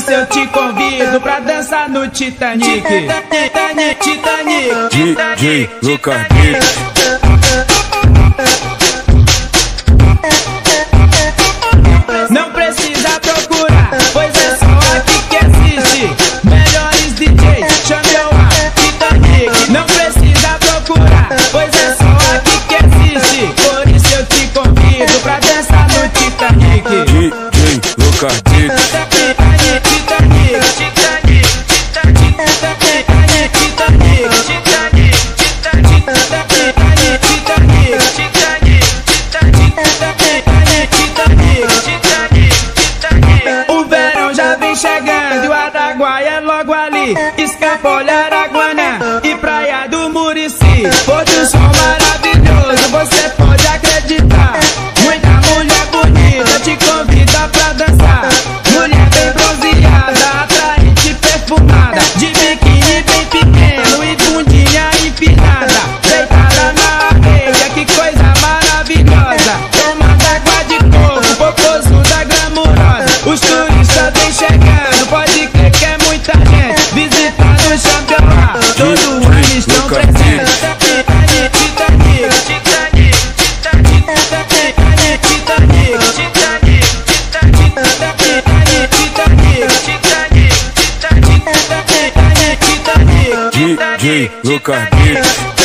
isso eu te convido pra dançar no Titanic. Titanic, Titanic, DJ Lucas Beats. Não precisa procurar, pois é só aqui que existe melhores DJs, chame eu a Titanic. Não precisa procurar, pois é só aqui que existe. Por isso eu te convido pra dançar no Titanic. DJ Lucas Beats. Titanic, Titanic, Titanic, Titanic, Titanic, Titanic, Titanic, Titanic, Titanic. O verão já vem chegando e o Araguaia é logo ali. Escapole, Araguana e Praia do Murici. Pôr do sol maravilhoso, você pode acreditar. Muita mulher bonita te convida pra dançar. Mulher bem bronzeada, atraente, perfumada, de biquíni bem pequeno e bundinha empinada, deitada na areia, que coisa maravilhosa. Tomando água de coco, popozuda glamurosa. Os turistas vêm chegando, pode crer que é muita gente visitando o Champion. Todo ano estão presentes. Titanic, Titanic, Titanic, Titanic, Titanic, Titanic, DJ Lucas Beats.